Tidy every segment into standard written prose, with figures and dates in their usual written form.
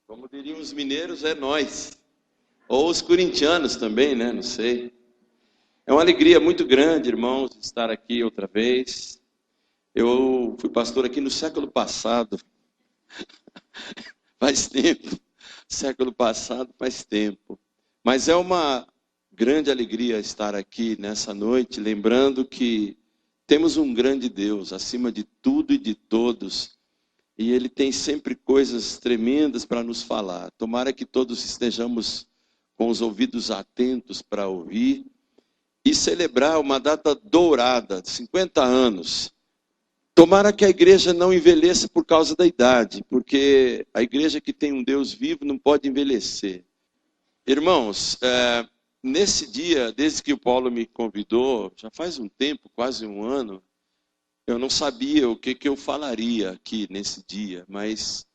Como diriam os mineiros, é nós. Ou os corintianos também, né? Não sei. É uma alegria muito grande, irmãos, estar aqui outra vez. Eu fui pastor aqui no século passado. Faz tempo. Século passado faz tempo. Mas é uma grande alegria estar aqui nessa noite, lembrando que temos um grande Deus, acima de tudo e de todos. E Ele tem sempre coisas tremendas para nos falar. Tomara que todos estejamos com os ouvidos atentos para ouvir e celebrar uma data dourada, 50 anos. Tomara que a igreja não envelheça por causa da idade, porque a igreja que tem um Deus vivo não pode envelhecer. Irmãos, nesse dia, desde que o Paulo me convidou, já faz um tempo, quase um ano, eu não sabia o que eu falaria aqui nesse dia, mas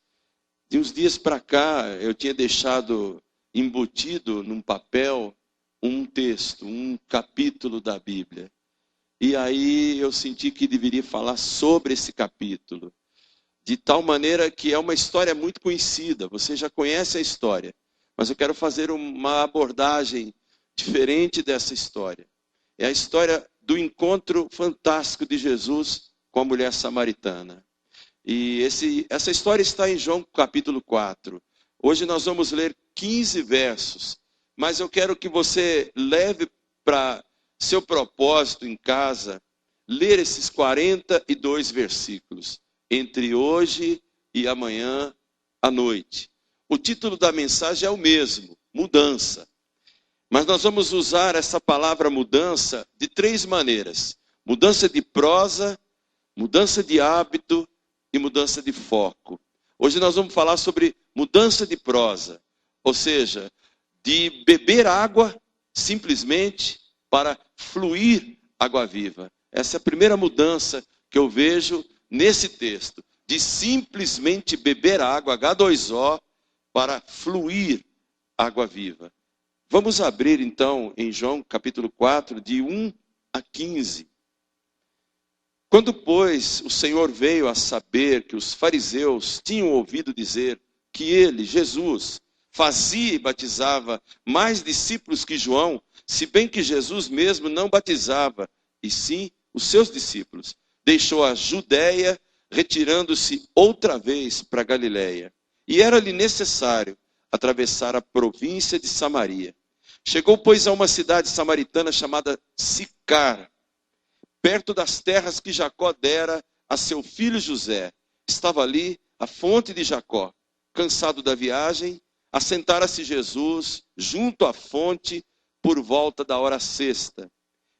de uns dias para cá eu tinha deixado embutido num papel um texto, um capítulo da Bíblia. E aí eu senti que deveria falar sobre esse capítulo, de tal maneira que é uma história muito conhecida, você já conhece a história, mas eu quero fazer uma abordagem diferente dessa história. É a história do encontro fantástico de Jesus com a mulher samaritana. E essa história está em João capítulo 4. Hoje nós vamos ler 15 versos, mas eu quero que você leve para seu propósito em casa, ler esses 42 versículos, entre hoje e amanhã à noite. O título da mensagem é o mesmo, mudança. Mas nós vamos usar essa palavra mudança de 3 maneiras. Mudança de prosa, mudança de hábito e mudança de foco. Hoje nós vamos falar sobre mudança de prosa, ou seja, de beber água simplesmente para fluir água viva. Essa é a primeira mudança que eu vejo nesse texto, de simplesmente beber água, H2O, para fluir água viva. Vamos abrir então em João capítulo 4, de 1 a 15. Quando, pois, o Senhor veio a saber que os fariseus tinham ouvido dizer que ele, Jesus, fazia e batizava mais discípulos que João, se bem que Jesus mesmo não batizava, e sim os seus discípulos, deixou a Judéia, retirando-se outra vez para Galiléia. E era-lhe necessário atravessar a província de Samaria. Chegou, pois, a uma cidade samaritana chamada Sicar, perto das terras que Jacó dera a seu filho José. Estava ali a fonte de Jacó. Cansado da viagem, assentara-se Jesus junto à fonte por volta da hora sexta.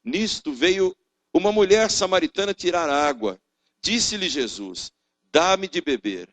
Nisto veio uma mulher samaritana tirar água. Disse-lhe Jesus: dá-me de beber.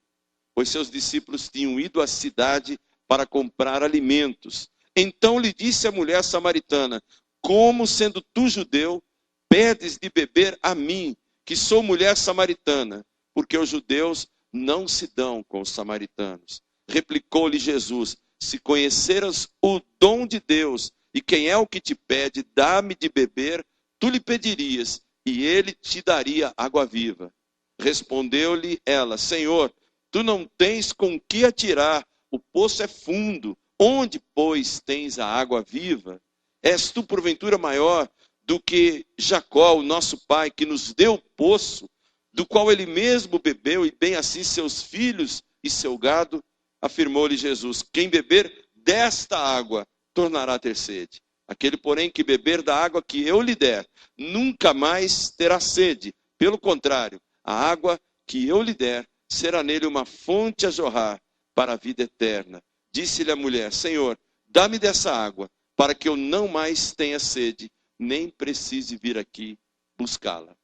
Pois seus discípulos tinham ido à cidade para comprar alimentos. Então lhe disse a mulher samaritana: como, sendo tu judeu, pedes de beber a mim, que sou mulher samaritana? Porque os judeus não se dão com os samaritanos. Replicou-lhe Jesus: se conheceras o dom de Deus, e quem é o que te pede, dá-me de beber, tu lhe pedirias, e ele te daria água viva. Respondeu-lhe ela: Senhor, tu não tens com que atirar, o poço é fundo. Onde, pois, tens a água viva? És tu, porventura, maior do que Jacó, o nosso pai, que nos deu o poço, do qual ele mesmo bebeu, e bem assim seus filhos e seu gado? Afirmou-lhe Jesus: quem beber desta água tornará a ter sede. Aquele, porém, que beber da água que eu lhe der, nunca mais terá sede. Pelo contrário, a água que eu lhe der será nele uma fonte a jorrar para a vida eterna. Disse-lhe a mulher: Senhor, dá-me dessa água, para que eu não mais tenha sede, nem precise vir aqui buscá-la.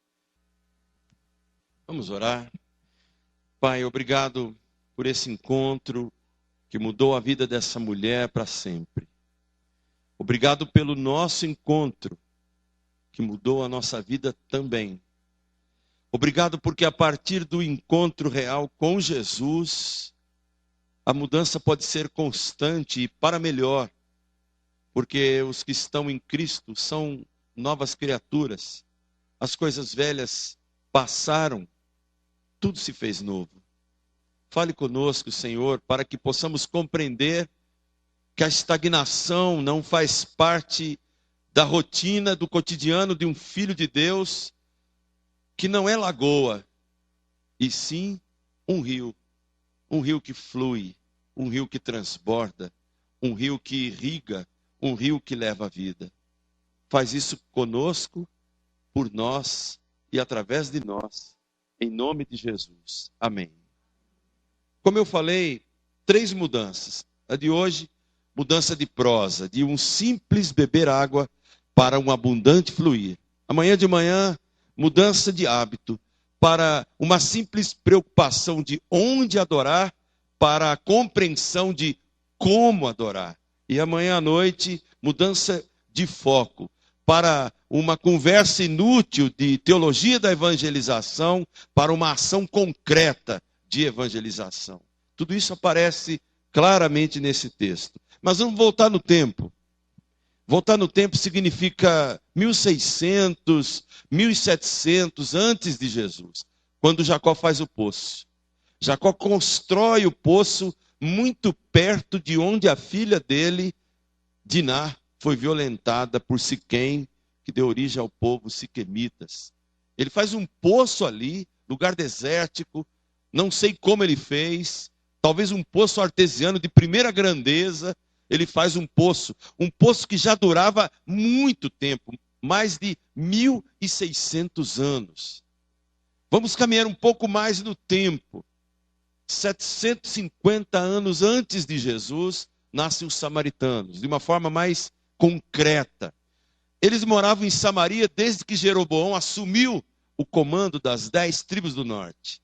Vamos orar. Pai, obrigado por esse encontro que mudou a vida dessa mulher para sempre. Obrigado pelo nosso encontro, que mudou a nossa vida também. Obrigado porque a partir do encontro real com Jesus, a mudança pode ser constante e para melhor, porque os que estão em Cristo são novas criaturas. As coisas velhas passaram, tudo se fez novo. Fale conosco, Senhor, para que possamos compreender que a estagnação não faz parte da rotina, do cotidiano de um filho de Deus, que não é lagoa, e sim um rio que flui, um rio que transborda, um rio que irriga, um rio que leva a vida. Faz isso conosco, por nós e através de nós, em nome de Jesus. Amém. Como eu falei, 3 mudanças. A de hoje, mudança de prosa, de um simples beber água para um abundante fluir. Amanhã de manhã, mudança de hábito, para uma simples preocupação de onde adorar, para a compreensão de como adorar. E amanhã à noite, mudança de foco, para uma conversa inútil de teologia da evangelização, para uma ação concreta de evangelização. Tudo isso aparece claramente nesse texto. Mas vamos voltar no tempo. Voltar no tempo significa 1600, 1700 antes de Jesus, quando Jacó faz o poço. Jacó constrói o poço muito perto de onde a filha dele, Diná, foi violentada por Siquém, que deu origem ao povo siquemitas. Ele faz um poço ali, lugar desértico, não sei como ele fez, talvez um poço artesiano de primeira grandeza. Ele faz um poço que já durava muito tempo, mais de 1600 anos. Vamos caminhar um pouco mais no tempo. 750 anos antes de Jesus, nascem os samaritanos, de uma forma mais concreta. Eles moravam em Samaria desde que Jeroboão assumiu o comando das 10 tribos do norte.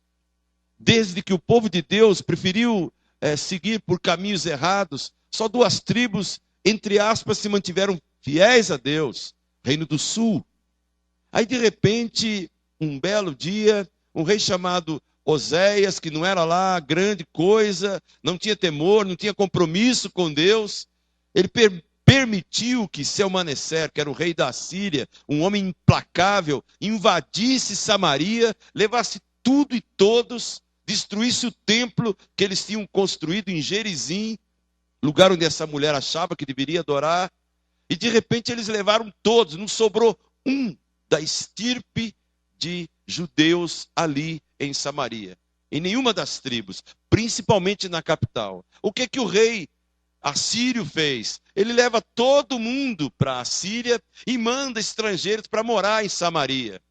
Desde que o povo de Deus preferiu seguir por caminhos errados, só 2 tribos, entre aspas, se mantiveram fiéis a Deus, Reino do Sul. Aí, de repente, um belo dia, um rei chamado Oséias, que não era lá grande coisa, não tinha temor, não tinha compromisso com Deus, ele permitiu que Salmaneser, que era o rei da Assíria, um homem implacável, invadisse Samaria, levasse tudo e todos, destruísse o templo que eles tinham construído em Gerizim, lugar onde essa mulher achava que deveria adorar, e de repente eles levaram todos, não sobrou um da estirpe de judeus ali em Samaria, em nenhuma das tribos, principalmente na capital. O que o rei assírio fez? Ele leva todo mundo para a Síria e manda estrangeiros para morar em Samaria.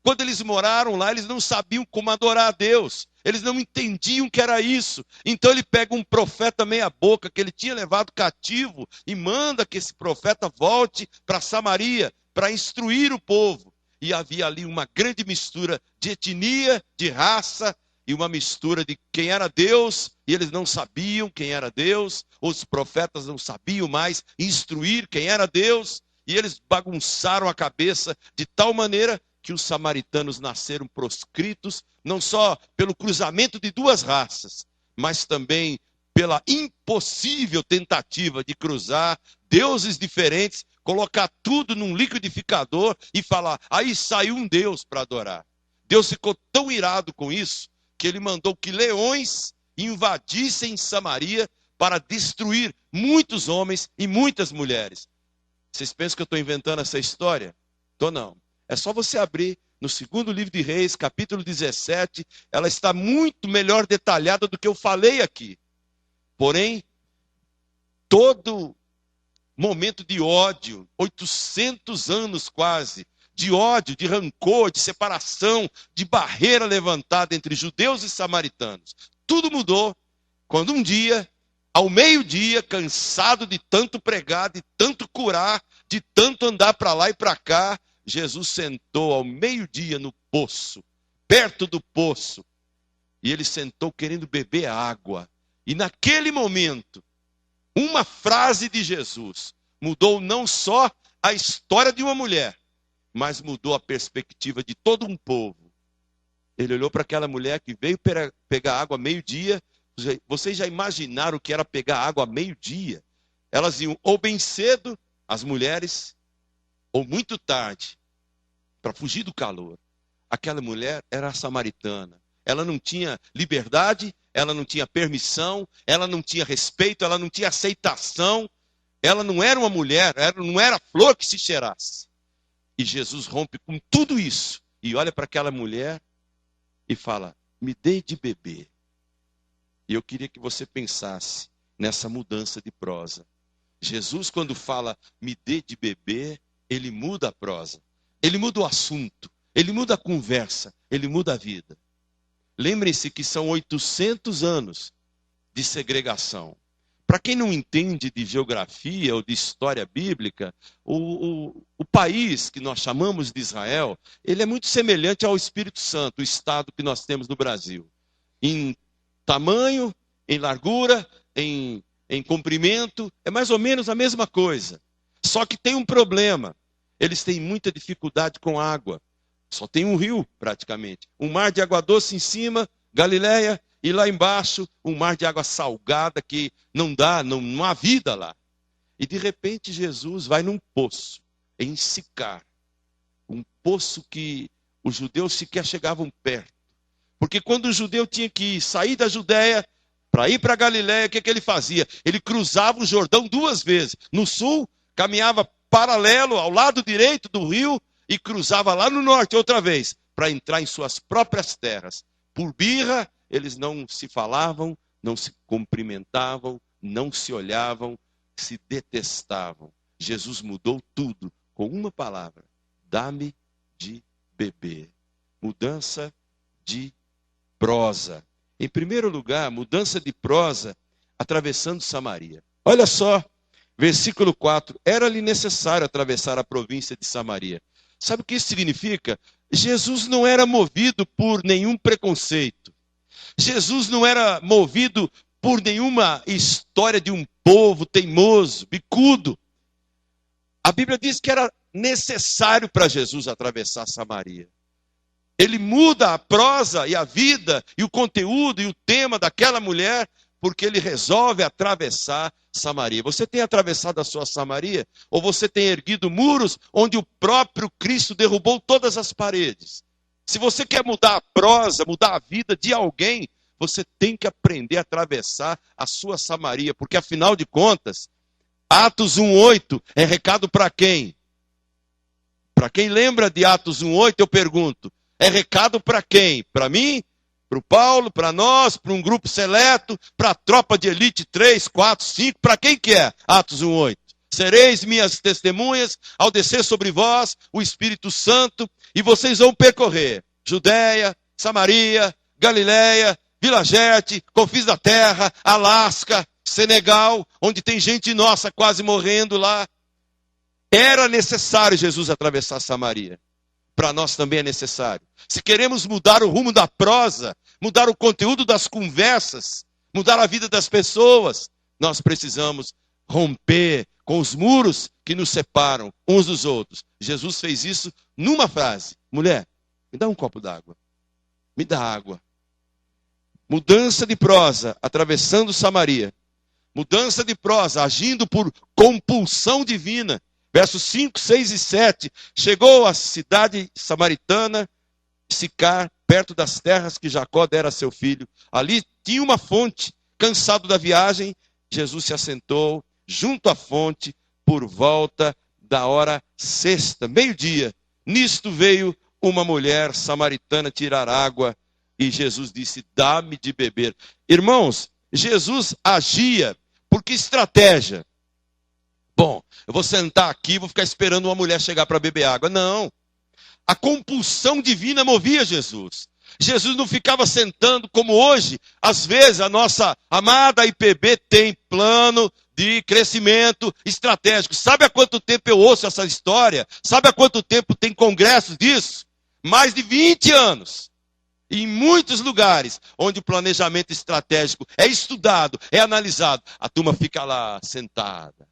Quando eles moraram lá, eles não sabiam como adorar a Deus. Eles não entendiam o que era isso. Então ele pega um profeta meia boca que ele tinha levado cativo e manda que esse profeta volte para Samaria para instruir o povo. E havia ali uma grande mistura de etnia, de raça e uma mistura de quem era Deus, e eles não sabiam quem era Deus, os profetas não sabiam mais instruir quem era Deus, e eles bagunçaram a cabeça de tal maneira que os samaritanos nasceram proscritos, não só pelo cruzamento de 2 raças, mas também pela impossível tentativa de cruzar deuses diferentes, colocar tudo num liquidificador e falar, aí saiu um Deus para adorar. Deus ficou tão irado com isso, que ele mandou que leões invadissem Samaria para destruir muitos homens e muitas mulheres. Vocês pensam que eu estou inventando essa história? Estou não. É só você abrir no 2º livro de Reis, capítulo 17, ela está muito melhor detalhada do que eu falei aqui. Porém, todo momento de ódio, 800 anos quase, de ódio, de rancor, de separação, de barreira levantada entre judeus e samaritanos. Tudo mudou quando um dia, ao meio-dia, cansado de tanto pregar, de tanto curar, de tanto andar para lá e para cá, Jesus sentou ao meio-dia no poço, perto do poço, e ele sentou querendo beber água. E naquele momento, uma frase de Jesus mudou não só a história de uma mulher, mas mudou a perspectiva de todo um povo. Ele olhou para aquela mulher que veio pegar água meio-dia. Vocês já imaginaram o que era pegar água meio-dia? Elas iam ou bem cedo, as mulheres, ou muito tarde, para fugir do calor. Aquela mulher era samaritana. ela não tinha liberdade, ela não tinha permissão, ela não tinha respeito, ela não tinha aceitação, ela não era uma mulher, ela não era flor que se cheirasse. E Jesus rompe com tudo isso e olha para aquela mulher e fala: me dê de beber. E eu queria que você pensasse nessa mudança de prosa. Jesus, quando fala me dê de beber, ele muda a prosa, ele muda o assunto, ele muda a conversa, ele muda a vida. Lembrem-se que são 800 anos de segregação. Para quem não entende de geografia ou de história bíblica, o país que nós chamamos de Israel, ele é muito semelhante ao Espírito Santo, o estado que nós temos no Brasil. Em tamanho, em largura, em comprimento, é mais ou menos a mesma coisa. Só que tem um problema, eles têm muita dificuldade com água. Só tem um rio, praticamente. Um mar de água doce em cima, Galileia, e lá embaixo, um mar de água salgada que não dá, não há vida lá. E de repente Jesus vai num poço, em Sicar. Um poço que os judeus sequer chegavam perto. Porque quando o judeu tinha que sair da Judéia para ir para a Galileia, o que ele fazia? Ele cruzava o Jordão 2 vezes. No sul, caminhava paralelo ao lado direito do rio e cruzava lá no norte outra vez, para entrar em suas próprias terras. Por birra, eles não se falavam, não se cumprimentavam, não se olhavam, se detestavam. Jesus mudou tudo com uma palavra: dá-me de beber. Mudança de prosa. Em primeiro lugar, mudança de prosa atravessando Samaria. Olha só, versículo 4. Era-lhe necessário atravessar a província de Samaria. Sabe o que isso significa? Jesus não era movido por nenhum preconceito. Jesus não era movido por nenhuma história de um povo teimoso, bicudo. A Bíblia diz que era necessário para Jesus atravessar Samaria. Ele muda a prosa e a vida e o conteúdo e o tema daquela mulher, porque ele resolve atravessar Samaria. Você tem atravessado a sua Samaria? Ou você tem erguido muros onde o próprio Cristo derrubou todas as paredes? Se você quer mudar a prosa, mudar a vida de alguém, você tem que aprender a atravessar a sua Samaria, porque afinal de contas, Atos 1:8 é recado para quem? Para quem lembra de Atos 1:8, eu pergunto, é recado para quem? Para mim? Para o Paulo? Para nós? Para um grupo seleto? Para a tropa de elite 3, 4, 5? Para quem que é Atos 1:8? Sereis minhas testemunhas ao descer sobre vós o Espírito Santo, e vocês vão percorrer Judéia, Samaria, Galileia, Vila Gerte, Confins da Terra, Alasca, Senegal, onde tem gente nossa quase morrendo lá. Era necessário Jesus atravessar Samaria. Para nós também é necessário. Se queremos mudar o rumo da prosa, mudar o conteúdo das conversas, mudar a vida das pessoas, nós precisamos romper com os muros que nos separam uns dos outros. Jesus fez isso numa frase: mulher, me dá um copo d'água. Me dá água. Mudança de prosa, atravessando Samaria. Mudança de prosa, agindo por compulsão divina. Versos 5, 6 e 7. Chegou à cidade samaritana, Sicar, perto das terras que Jacó dera a seu filho. Ali tinha uma fonte. Cansado da viagem, Jesus se assentou junto à fonte por volta da hora sexta, meio-dia. Nisto veio uma mulher samaritana tirar água e Jesus disse: dá-me de beber. Irmãos, Jesus agia por que estratégia? Bom, eu vou sentar aqui e vou ficar esperando uma mulher chegar para beber água. Não. A compulsão divina movia Jesus. Jesus não ficava sentando como hoje. Às vezes a nossa amada IPB tem plano de crescimento estratégico. Sabe há quanto tempo eu ouço essa história? Sabe há quanto tempo tem congressos disso? Mais de 20 anos. E em muitos lugares onde o planejamento estratégico é estudado, é analisado, a turma fica lá sentada,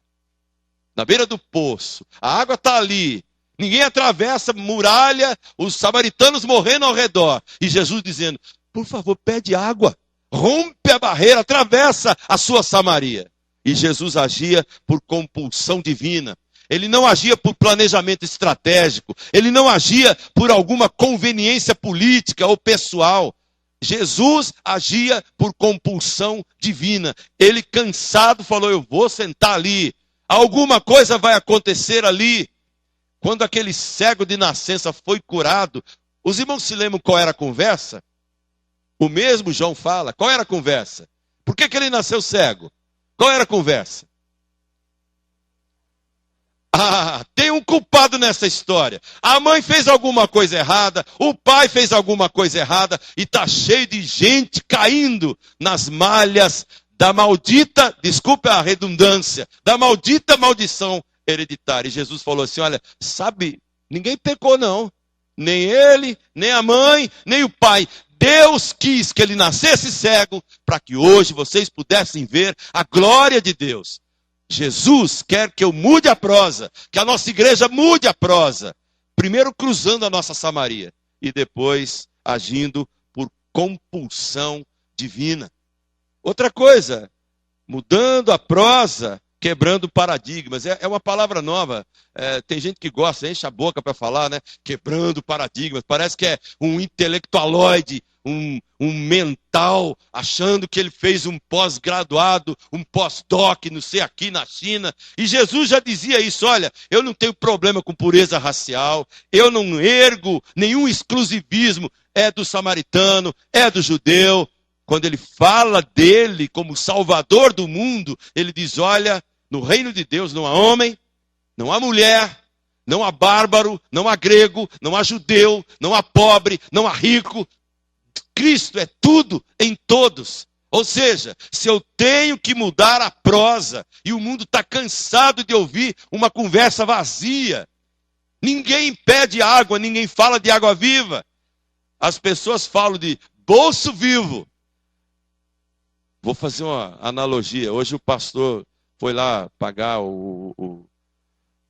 na beira do poço, a água está ali, ninguém atravessa muralha, os samaritanos morrendo ao redor, e Jesus dizendo: por favor, pede água, rompe a barreira, atravessa a sua Samaria. E Jesus agia por compulsão divina. Ele não agia por planejamento estratégico, ele não agia por alguma conveniência política ou pessoal. Jesus agia por compulsão divina. Ele, cansado, falou: eu vou sentar ali. Alguma coisa vai acontecer ali. Quando aquele cego de nascença foi curado, os irmãos se lembram qual era a conversa? O mesmo João fala. Qual era a conversa? Por que ele nasceu cego? Qual era a conversa? Tem um culpado nessa história. A mãe fez alguma coisa errada, o pai fez alguma coisa errada, e está cheio de gente caindo nas malhas da maldita, desculpe a redundância, da maldita maldição hereditária. E Jesus falou assim: olha, sabe, ninguém pecou não. Nem ele, nem a mãe, nem o pai. Deus quis que ele nascesse cego, para que hoje vocês pudessem ver a glória de Deus. Jesus quer que eu mude a prosa, que a nossa igreja mude a prosa. Primeiro cruzando a nossa Samaria e depois agindo por compulsão divina. Outra coisa, mudando a prosa, quebrando paradigmas. É uma palavra nova. Tem gente que gosta, enche a boca para falar, né? Quebrando paradigmas. Parece que é um intelectualoide, um mental, achando que ele fez um pós-graduado, um pós-doc, não sei, aqui na China. E Jesus já dizia isso: olha, eu não tenho problema com pureza racial, eu não ergo nenhum exclusivismo, é do samaritano, é do judeu. Quando ele fala dele como salvador do mundo, ele diz: olha, no reino de Deus não há homem, não há mulher, não há bárbaro, não há grego, não há judeu, não há pobre, não há rico. Cristo é tudo em todos. Ou seja, se eu tenho que mudar a prosa, e o mundo está cansado de ouvir uma conversa vazia, ninguém pede água, ninguém fala de água viva. As pessoas falam de bolso vivo. Vou fazer uma analogia. Hoje o pastor foi lá pagar o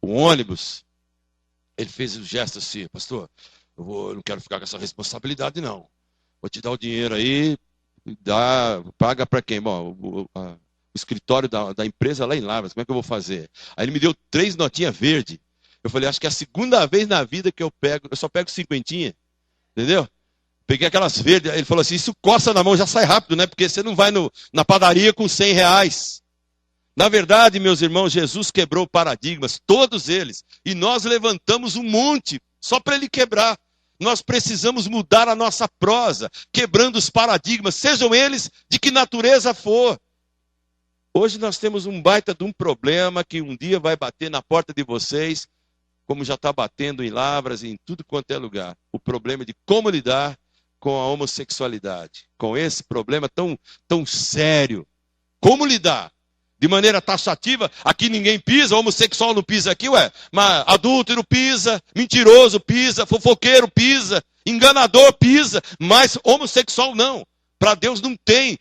ônibus. Ele fez o gesto assim: pastor, eu não quero ficar com essa responsabilidade não. Vou te dar o dinheiro aí, paga para quem? Bom, o escritório da empresa lá em Lavras, como é que eu vou fazer? Aí ele me deu 3 notinhas verdes. Eu falei: acho que é a segunda vez na vida que eu só pego 50, entendeu? Peguei aquelas verdes. Ele falou assim: isso coça na mão, já sai rápido, né? Porque você não vai na padaria com 100 reais. Na verdade, meus irmãos, Jesus quebrou paradigmas, todos eles. E nós levantamos um monte só para ele quebrar. Nós precisamos mudar a nossa prosa, quebrando os paradigmas, sejam eles de que natureza for. Hoje nós temos um baita de um problema que um dia vai bater na porta de vocês, como já está batendo em Lavras e em tudo quanto é lugar. O problema de como lidar com a homossexualidade, com esse problema tão sério. Como lidar? De maneira taxativa, aqui ninguém pisa, homossexual não pisa aqui, mas adúltero pisa, mentiroso pisa, fofoqueiro pisa, enganador pisa, mas homossexual não. Para Deus não tem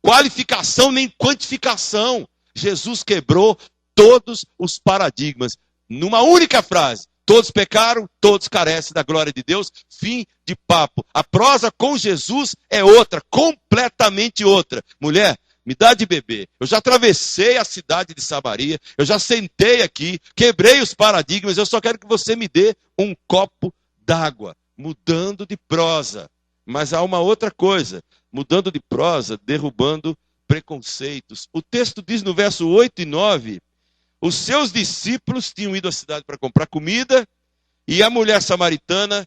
qualificação nem quantificação. Jesus quebrou todos os paradigmas numa única frase: todos pecaram, todos carecem da glória de Deus. Fim de papo. A prosa com Jesus é outra, completamente outra. Mulher, me dá de beber. Eu já atravessei a cidade de Samaria, eu já sentei aqui, quebrei os paradigmas, eu só quero que você me dê um copo d'água, mudando de prosa. Mas há uma outra coisa, mudando de prosa, derrubando preconceitos. O texto diz no verso 8 e 9, os seus discípulos tinham ido à cidade para comprar comida, e a mulher samaritana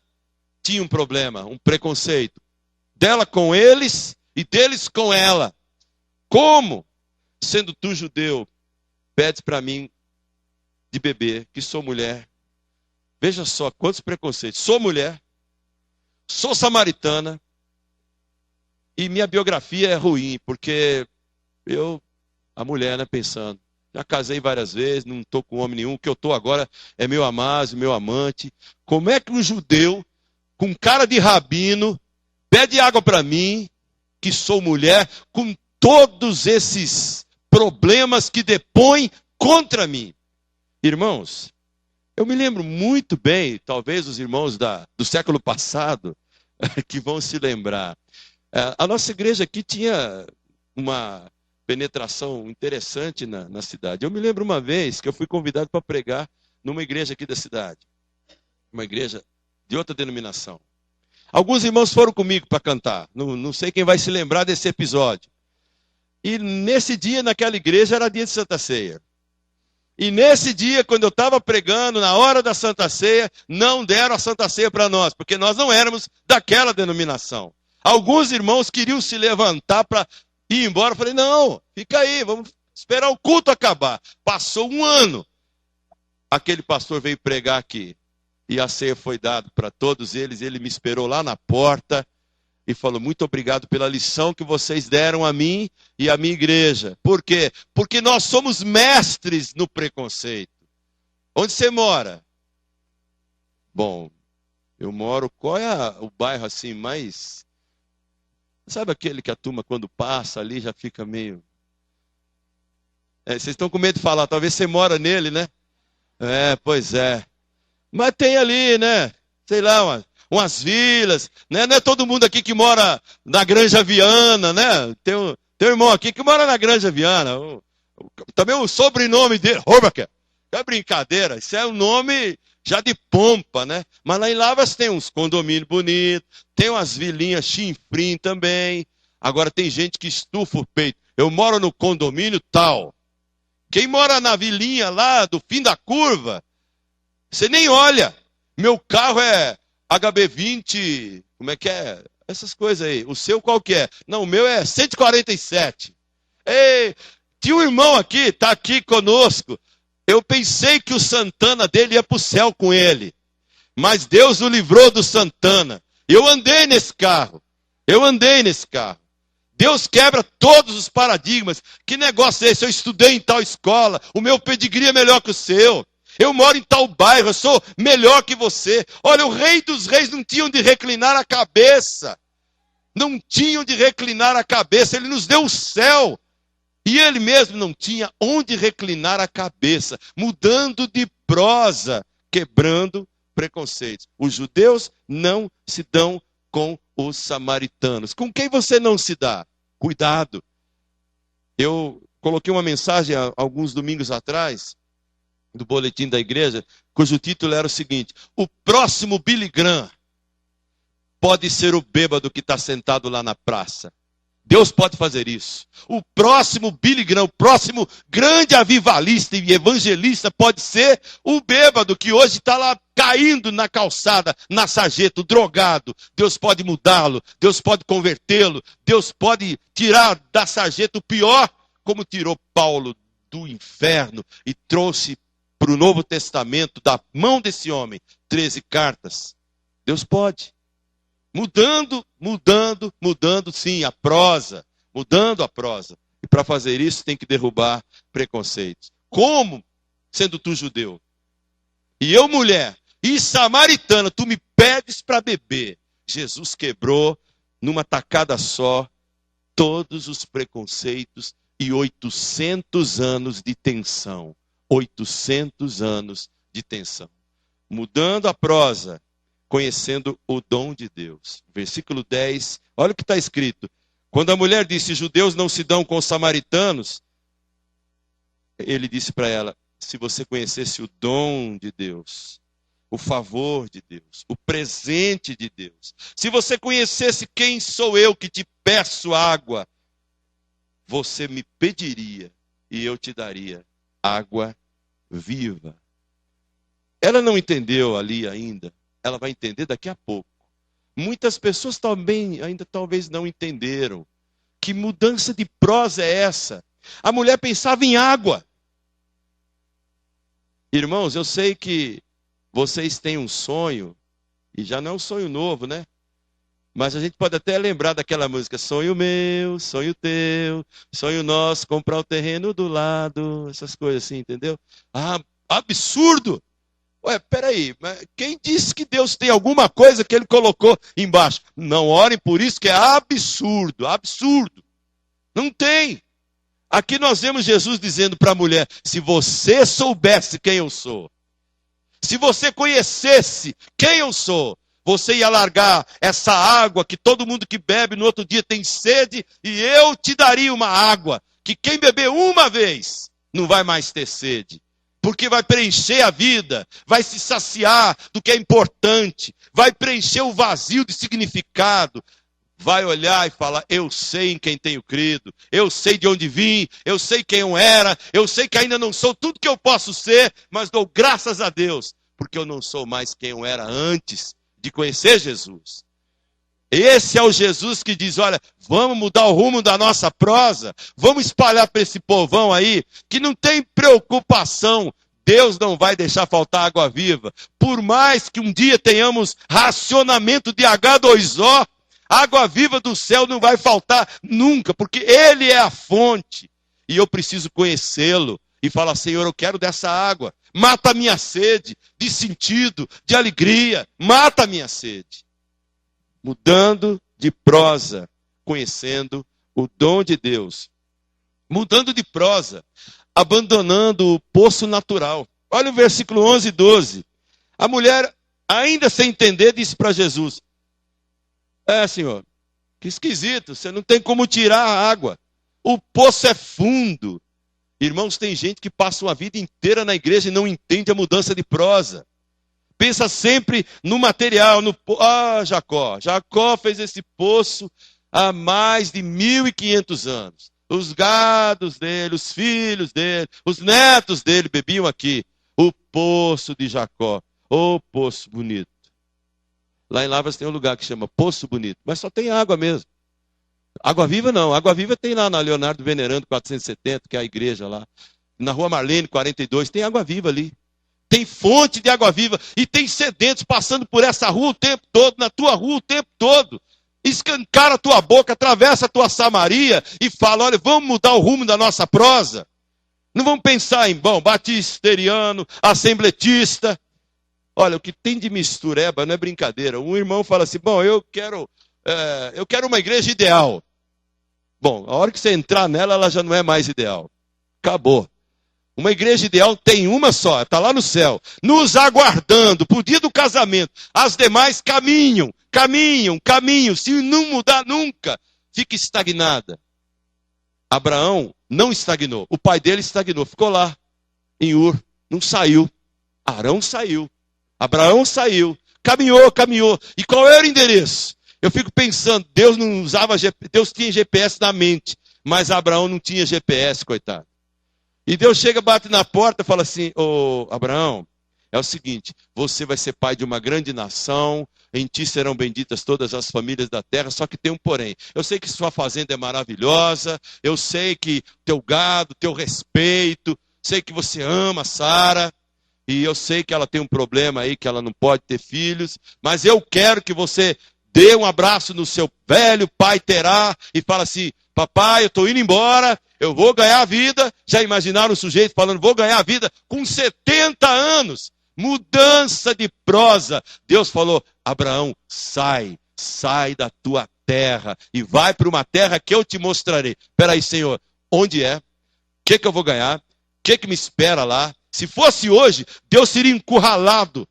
tinha um problema, um preconceito. Dela com eles e deles com ela. Como, sendo tu judeu, pedes para mim de beber, que sou mulher? Veja só quantos preconceitos. Sou mulher, sou samaritana, e minha biografia é ruim, porque a mulher, né, pensando, já casei várias vezes, não estou com homem nenhum, o que eu estou agora é meu amado, meu amante. Como é que um judeu, com cara de rabino, pede água para mim, que sou mulher, com todos esses problemas que depõem contra mim? Irmãos, eu me lembro muito bem, talvez os irmãos do século passado, que vão se lembrar. A nossa igreja aqui tinha uma penetração interessante na cidade. Eu me lembro uma vez que eu fui convidado para pregar numa igreja aqui da cidade. Uma igreja de outra denominação. Alguns irmãos foram comigo para cantar. Não sei quem vai se lembrar desse episódio. E nesse dia, naquela igreja, era dia de Santa Ceia. E nesse dia, quando eu estava pregando, na hora da Santa Ceia, não deram a Santa Ceia para nós, porque nós não éramos daquela denominação. Alguns irmãos queriam se levantar para ir embora. Eu falei, não, fica aí, vamos esperar o culto acabar. Passou um ano. Aquele pastor veio pregar aqui. E a ceia foi dada para todos eles. Ele me esperou lá na porta e falou, muito obrigado pela lição que vocês deram a mim e à minha igreja. Por quê? Porque nós somos mestres no preconceito. Onde você mora? Bom, eu moro, qual é o bairro assim mais... Sabe aquele que a turma quando passa ali já fica meio... vocês estão com medo de falar, talvez você mora nele, né? Pois é. Mas tem ali, né? Sei lá, umas vilas, né? Não é todo mundo aqui que mora na Granja Viana, né? Tem um irmão aqui que mora na Granja Viana. Também o sobrenome dele, Robaker. É brincadeira, isso é um nome já de pompa, né? Mas lá em Lavras tem uns condomínios bonitos, tem umas vilinhas chinfrim também. Agora tem gente que estufa o peito. Eu moro no condomínio tal. Quem mora na vilinha lá do fim da curva, você nem olha. Meu carro é HB20, como é que é? Essas coisas aí. O seu qual que é? Não, o meu é 147. Ei, tinha um irmão aqui, está aqui conosco. Eu pensei que o Santana dele ia para o céu com ele. Mas Deus o livrou do Santana. Eu andei nesse carro. Deus quebra todos os paradigmas. Que negócio é esse? Eu estudei em tal escola. O meu pedigree é melhor que o seu. Eu moro em tal bairro. Eu sou melhor que você. Olha, o rei dos reis não tinha onde reclinar a cabeça. Ele nos deu o céu. E ele mesmo não tinha onde reclinar a cabeça, mudando de prosa, quebrando preconceitos. Os judeus não se dão com os samaritanos. Com quem você não se dá? Cuidado. Eu coloquei uma mensagem há alguns domingos atrás, do boletim da igreja, cujo título era o seguinte: o próximo Billy Graham pode ser o bêbado que está sentado lá na praça. Deus pode fazer isso. O próximo Billy Graham, o próximo grande avivalista e evangelista pode ser o bêbado que hoje está lá caindo na calçada, na sarjeta, drogado. Deus pode mudá-lo, Deus pode convertê-lo, Deus pode tirar da sarjeta o pior, como tirou Paulo do inferno e trouxe para o Novo Testamento, da mão desse homem, 13 cartas. Deus pode. Mudando sim a prosa. Mudando a prosa. E para fazer isso tem que derrubar preconceitos. Como? Sendo tu judeu. E eu mulher. E samaritana, tu me pedes para beber. Jesus quebrou numa tacada só todos os preconceitos e 800 anos de tensão. 800 anos de tensão. Mudando a prosa. Conhecendo o dom de Deus. Versículo 10, olha o que está escrito. Quando a mulher disse, judeus não se dão com os samaritanos, ele disse para ela, se você conhecesse o dom de Deus, o favor de Deus, o presente de Deus, se você conhecesse quem sou eu que te peço água, você me pediria e eu te daria água viva. Ela não entendeu ali ainda. Ela vai entender daqui a pouco. Muitas pessoas também ainda talvez não entenderam. Que mudança de prosa é essa? A mulher pensava em água. Irmãos, eu sei que vocês têm um sonho, e já não é um sonho novo, né? Mas a gente pode até lembrar daquela música, sonho meu, sonho teu, sonho nosso, comprar o terreno do lado, essas coisas assim, entendeu? Ah, absurdo! Ué, peraí, mas quem disse que Deus tem alguma coisa que ele colocou embaixo? Não orem por isso, que é absurdo, absurdo. Não tem. Aqui nós vemos Jesus dizendo para a mulher, se você soubesse quem eu sou, se você conhecesse quem eu sou, você ia largar essa água que todo mundo que bebe no outro dia tem sede, e eu te daria uma água, que quem beber uma vez não vai mais ter sede. porque vai preencher a vida, vai se saciar do que é importante, vai preencher o vazio de significado, vai olhar e falar, eu sei em quem tenho crido, eu sei de onde vim, eu sei quem eu era, eu sei que ainda não sou tudo que eu posso ser, mas dou graças a Deus, porque eu não sou mais quem eu era antes de conhecer Jesus. Esse é o Jesus que diz, olha, vamos mudar o rumo da nossa prosa, vamos espalhar para esse povão aí, que não tem preocupação, Deus não vai deixar faltar água viva. Por mais que um dia tenhamos racionamento de H2O, água viva do céu não vai faltar nunca, porque Ele é a fonte. E eu preciso conhecê-lo e falar, Senhor, eu quero dessa água. Mata a minha sede de sentido, de alegria, mata a minha sede. Mudando de prosa, conhecendo o dom de Deus. Mudando de prosa, abandonando o poço natural. Olha o versículo 11 e 12. A mulher, ainda sem entender, disse para Jesus, Senhor, que esquisito, você não tem como tirar a água. O poço é fundo. Irmãos, tem gente que passa uma vida inteira na igreja e não entende a mudança de prosa. Pensa sempre no material, Jacó. Jacó fez esse poço há mais de 1.500 anos. Os gados dele, os filhos dele, os netos dele bebiam aqui. O poço de Jacó. Ô poço bonito. Lá em Lavras tem um lugar que chama Poço Bonito, mas só tem água mesmo. Água viva não. Água viva tem lá na Leonardo Venerando 470, que é a igreja lá. Na Rua Marlene 42, tem água viva ali. Tem fonte de água viva e tem sedentos passando por essa rua o tempo todo, na tua rua o tempo todo. Escancara a tua boca, atravessa a tua Samaria e fala, olha, vamos mudar o rumo da nossa prosa. Não vamos pensar em, batisteriano, assembletista. Olha, o que tem de mistureba não é brincadeira. Um irmão fala assim, eu quero uma igreja ideal. Bom, a hora que você entrar nela, ela já não é mais ideal. Acabou. Uma igreja ideal tem uma só, está lá no céu, nos aguardando para o dia do casamento. As demais caminham. Se não mudar nunca, fica estagnada. Abraão não estagnou. O pai dele estagnou, ficou lá, em Ur, não saiu. Arão saiu. Abraão saiu. Caminhou. E qual era o endereço? Eu fico pensando, Deus tinha GPS na mente, mas Abraão não tinha GPS, coitado. E Deus chega, bate na porta e fala assim, Abraão, é o seguinte, você vai ser pai de uma grande nação, em ti serão benditas todas as famílias da terra, só que tem um porém. Eu sei que sua fazenda é maravilhosa, eu sei que teu gado, teu respeito, sei que você ama Sara, e eu sei que ela tem um problema aí, que ela não pode ter filhos, mas eu quero que você dê um abraço no seu velho pai Terá e fala assim, papai, eu estou indo embora, eu vou ganhar a vida. Já imaginaram o sujeito falando, vou ganhar a vida com 70 anos. Mudança de prosa. Deus falou, Abraão, sai da tua terra e vai para uma terra que eu te mostrarei. Espera aí, Senhor, onde é? O que eu vou ganhar? O que me espera lá? Se fosse hoje, Deus seria encurralado.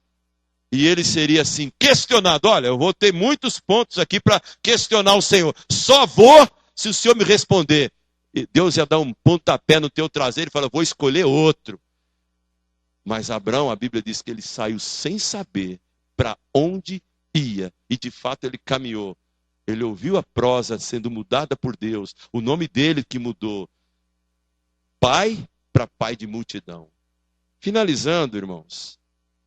E ele seria assim, questionado. Olha, eu vou ter muitos pontos aqui para questionar o Senhor. Só vou se o Senhor me responder. Deus ia dar um pontapé no teu traseiro e fala, vou escolher outro. Mas Abraão, a Bíblia diz que ele saiu sem saber para onde ia. E de fato ele caminhou. Ele ouviu a prosa sendo mudada por Deus. O nome dele que mudou. Pai para pai de multidão. Finalizando, irmãos.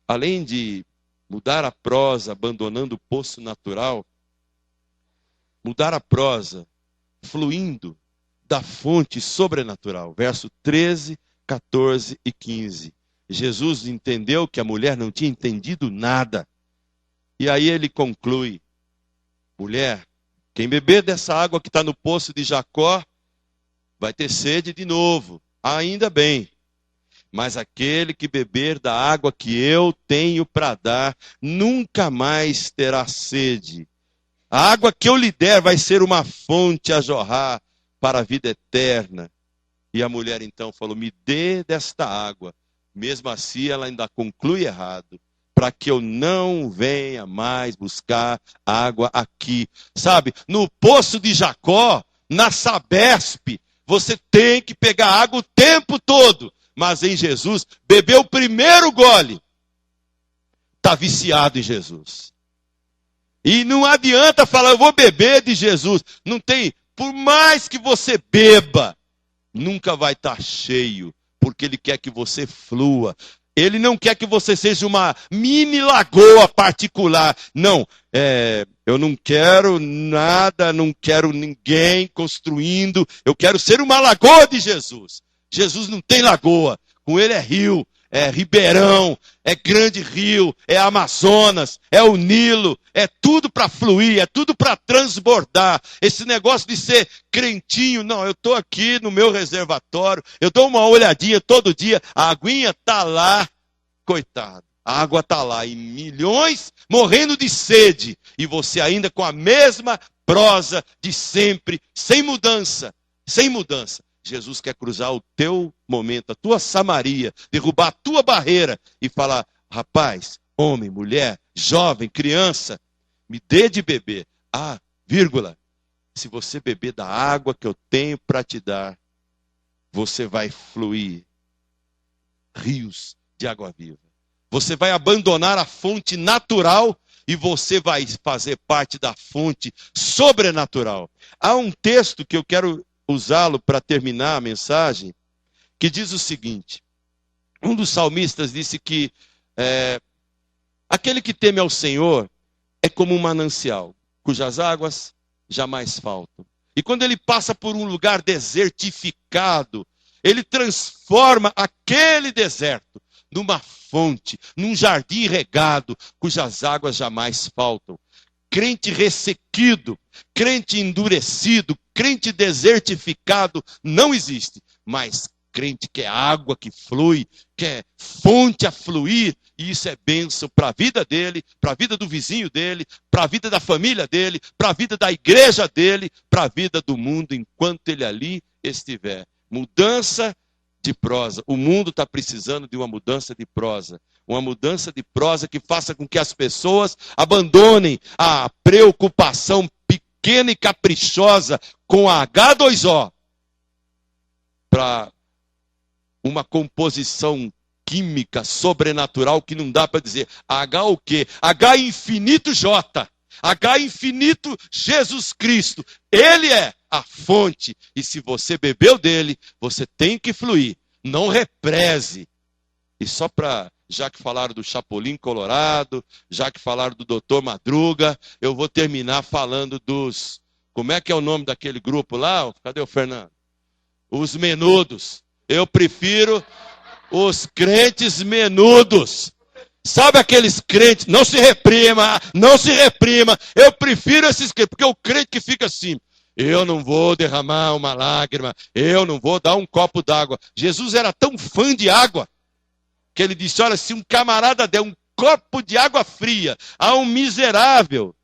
Além de mudar a prosa, abandonando o poço natural. Mudar a prosa, fluindo da fonte sobrenatural. Verso 13, 14 e 15. Jesus entendeu que a mulher não tinha entendido nada. E aí ele conclui, mulher, quem beber dessa água que está no poço de Jacó, vai ter sede de novo, ainda bem. Mas aquele que beber da água que eu tenho para dar, nunca mais terá sede. A água que eu lhe der vai ser uma fonte a jorrar para a vida eterna. E a mulher então falou, me dê desta água. Mesmo assim ela ainda conclui errado. Para que eu não venha mais buscar água aqui. Sabe, no poço de Jacó, na Sabesp, você tem que pegar água o tempo todo. mas em Jesus, bebeu o primeiro gole, está viciado em Jesus. E não adianta falar, eu vou beber de Jesus. Não tem, por mais que você beba, nunca vai estar cheio, porque Ele quer que você flua. Ele não quer que você seja uma mini lagoa particular. Não, eu não quero nada, não quero ninguém construindo. Eu quero ser uma lagoa de Jesus. Jesus não tem lagoa, com Ele é rio, é ribeirão, é grande rio, é Amazonas, é o Nilo, é tudo para fluir, é tudo para transbordar. Esse negócio de ser crentinho, não, eu estou aqui no meu reservatório, eu dou uma olhadinha todo dia, a aguinha está lá, coitado, a água está lá, e milhões morrendo de sede, e você ainda com a mesma prosa de sempre, sem mudança, sem mudança. Jesus quer cruzar o teu momento, a tua Samaria, derrubar a tua barreira e falar, rapaz, homem, mulher, jovem, criança, me dê de beber. Vírgula, se você beber da água que eu tenho para te dar, você vai fluir rios de água viva. Você vai abandonar a fonte natural e você vai fazer parte da fonte sobrenatural. Há um texto que eu quero usá-lo para terminar a mensagem, que diz o seguinte: um dos salmistas disse que aquele que teme ao Senhor é como um manancial, cujas águas jamais faltam. E quando ele passa por um lugar desertificado, ele transforma aquele deserto numa fonte, num jardim regado, cujas águas jamais faltam. Crente ressequido, crente endurecido, crente desertificado não existe, mas crente que é água que flui, que é fonte a fluir, e isso é bênção para a vida dele, para a vida do vizinho dele, para a vida da família dele, para a vida da igreja dele, para a vida do mundo enquanto ele ali estiver. Mudança de prosa. O mundo está precisando de uma mudança de prosa. Uma mudança de prosa que faça com que as pessoas abandonem a preocupação pequena e caprichosa com a H2O para uma composição química sobrenatural que não dá para dizer H o quê? H infinito J. H infinito Jesus Cristo. Ele é a fonte. E se você bebeu dele, você tem que fluir. Não represe. E só para, já que falaram do Chapolin Colorado, já que falaram do Dr. Madruga, eu vou terminar falando dos... Como é que é o nome daquele grupo lá? Cadê o Fernando? Os menudos. Eu prefiro os crentes menudos. Sabe aqueles crentes, não se reprima, não se reprima. Eu prefiro esses crentes, porque o crente que fica assim, eu não vou derramar uma lágrima, eu não vou dar um copo d'água. Jesus era tão fã de água, que ele disse, olha, se um camarada der um copo de água fria a um miserável,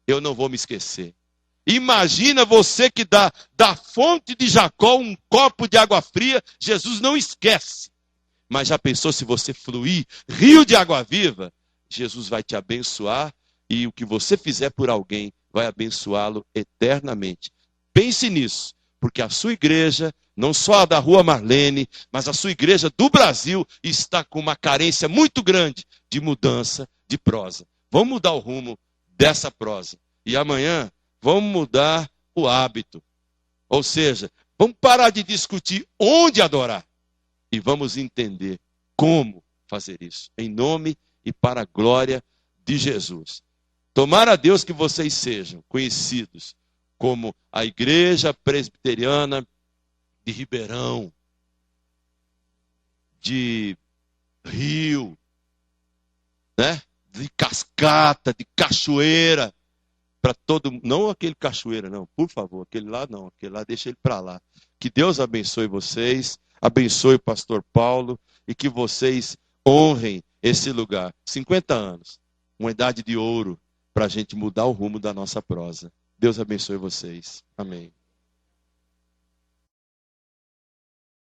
eu não vou me esquecer. Imagina você que dá da fonte de Jacó um copo de água fria, Jesus não esquece. Mas já pensou se você fluir, rio de água viva, Jesus vai te abençoar e o que você fizer por alguém vai abençoá-lo eternamente. Pense nisso, porque a sua igreja, não só a da Rua Marlene, mas a sua igreja do Brasil está com uma carência muito grande de mudança de prosa. Vamos mudar o rumo dessa prosa. E amanhã vamos mudar o hábito. Ou seja, vamos parar de discutir onde adorar. E vamos entender como fazer isso, em nome e para a glória de Jesus. Tomara a Deus que vocês sejam conhecidos como a Igreja Presbiteriana de Ribeirão, de Rio, né? De Cascata, de Cachoeira, para todo mundo. Não aquele Cachoeira, não, por favor, aquele lá não, aquele lá deixa ele para lá. Que Deus abençoe vocês. Abençoe o pastor Paulo e que vocês honrem esse lugar. 50 anos, uma idade de ouro para a gente mudar o rumo da nossa prosa. Deus abençoe vocês. Amém.